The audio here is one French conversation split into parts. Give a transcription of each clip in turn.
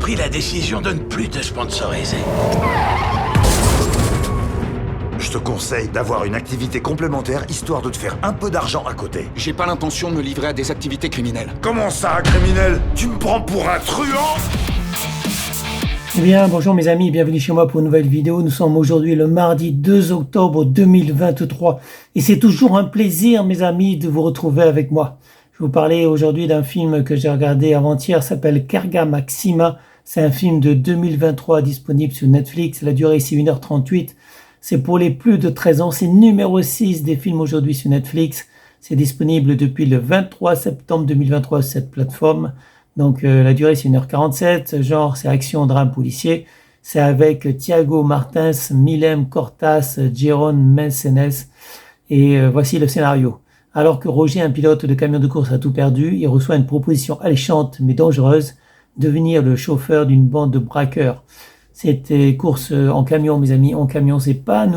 pris la décision de ne plus te sponsoriser. Je te conseille d'avoir une activité complémentaire, histoire de te faire un peu d'argent à côté. J'ai pas l'intention de me livrer à des activités criminelles. Comment ça, criminel? Tu me prends pour un truand? Eh bien, bonjour mes amis, bienvenue chez moi pour une nouvelle vidéo. Nous sommes aujourd'hui le mardi 2 octobre 2023 et c'est toujours un plaisir, mes amis, de vous retrouver avec moi. Je vais vous parler aujourd'hui d'un film que j'ai regardé avant-hier, s'appelle Kerga Maxima. C'est un film de 2023 disponible sur Netflix. La durée ici 1h38. C'est pour les plus de 13 ans. C'est numéro 6 des films aujourd'hui sur Netflix. C'est disponible depuis le 23 septembre 2023 sur cette plateforme. Donc la durée c'est 1h47, genre c'est action, drame, policier. C'est avec Thiago Martins, Milem Cortas, Jeron Mencenes. Et voici le scénario. Alors que Roger, un pilote de camion de course, a tout perdu, il reçoit une proposition alléchante mais dangereuse, devenir le chauffeur d'une bande de braqueurs. C'était course en camion, mes amis, en camion, c'est pas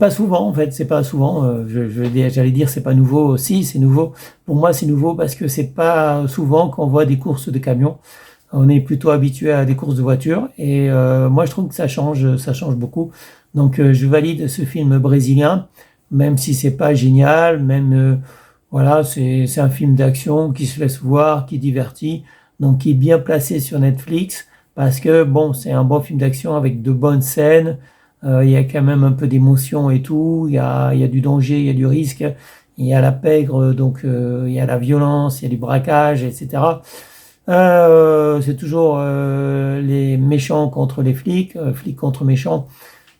souvent en fait, c'est pas souvent. J'allais dire c'est pas nouveau aussi, c'est nouveau. Pour moi, c'est nouveau parce que c'est pas souvent qu'on voit des courses de camion. On est plutôt habitué à des courses de voitures et moi je trouve que ça change beaucoup. Donc je valide ce film brésilien, même si c'est pas génial, même voilà, c'est un film d'action qui se laisse voir, qui divertit, donc qui est bien placé sur Netflix. Parce que bon, c'est un bon film d'action avec de bonnes scènes, il y a quand même un peu d'émotion et tout, il y a du danger, il y a du risque, il y a la pègre, donc il y a la violence, il y a du braquage, etc. C'est toujours les méchants contre les flics, flics contre méchants.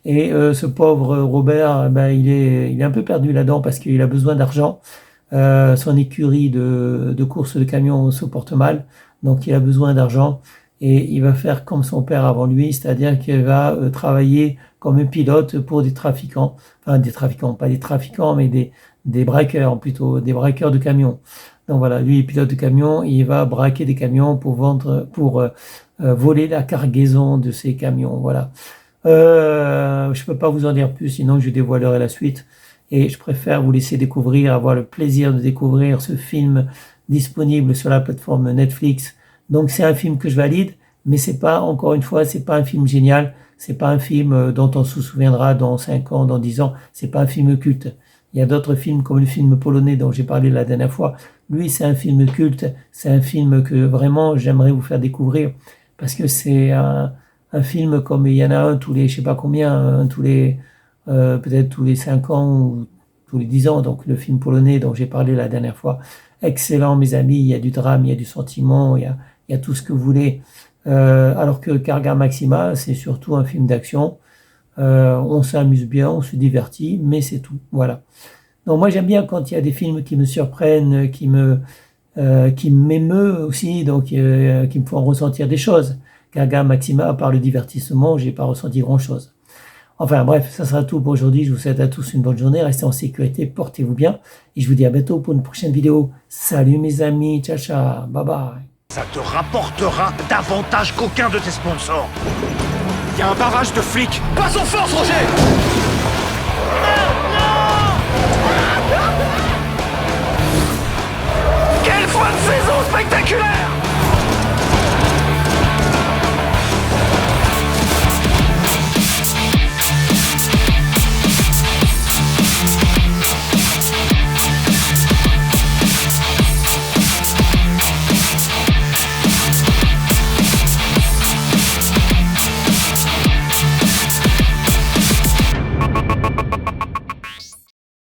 Et ce pauvre Robert, ben, il est un peu perdu là-dedans parce qu'il a besoin d'argent. Son écurie de course de camion se porte mal, donc il a besoin d'argent. Et il va faire comme son père avant lui, c'est-à-dire qu'il va travailler comme un pilote pour des trafiquants, enfin des trafiquants, pas des trafiquants, mais des braqueurs plutôt, des braqueurs de camions. Donc voilà, lui est pilote de camion, il va braquer des camions pour voler la cargaison de ces camions. Voilà. Je peux pas vous en dire plus, sinon je dévoilerai la suite. Et je préfère vous laisser découvrir, avoir le plaisir de découvrir ce film disponible sur la plateforme Netflix. Donc c'est un film que je valide, mais c'est pas, encore une fois, c'est pas un film génial, c'est pas un film dont on se souviendra dans 5 ans, dans 10 ans, c'est pas un film culte. Il y a d'autres films comme le film polonais dont j'ai parlé la dernière fois. Lui, c'est un film culte, c'est un film que vraiment j'aimerais vous faire découvrir parce que c'est un film comme il y en a un tous les, je sais pas combien, peut-être tous les 5 ans ou tous les 10 ans. Donc le film polonais dont j'ai parlé la dernière fois, excellent mes amis, il y a du drame, il y a du sentiment, il y a tout ce que vous voulez. Alors que Kerga Maxima, c'est surtout un film d'action. On s'amuse bien, on se divertit, mais c'est tout. Voilà. Donc moi j'aime bien quand il y a des films qui me surprennent, qui m'émeut aussi, donc qui me font ressentir des choses. Kerga Maxima, par le divertissement, j'ai pas ressenti grand-chose. Enfin bref, ça sera tout pour aujourd'hui. Je vous souhaite à tous une bonne journée. Restez en sécurité, portez-vous bien. Et je vous dis à bientôt pour une prochaine vidéo. Salut mes amis, ciao ciao, bye bye. Ça te rapportera davantage qu'aucun de tes sponsors. Il y a un barrage de flics. Passe en force, Roger! Quelle fin de saison spectaculaire!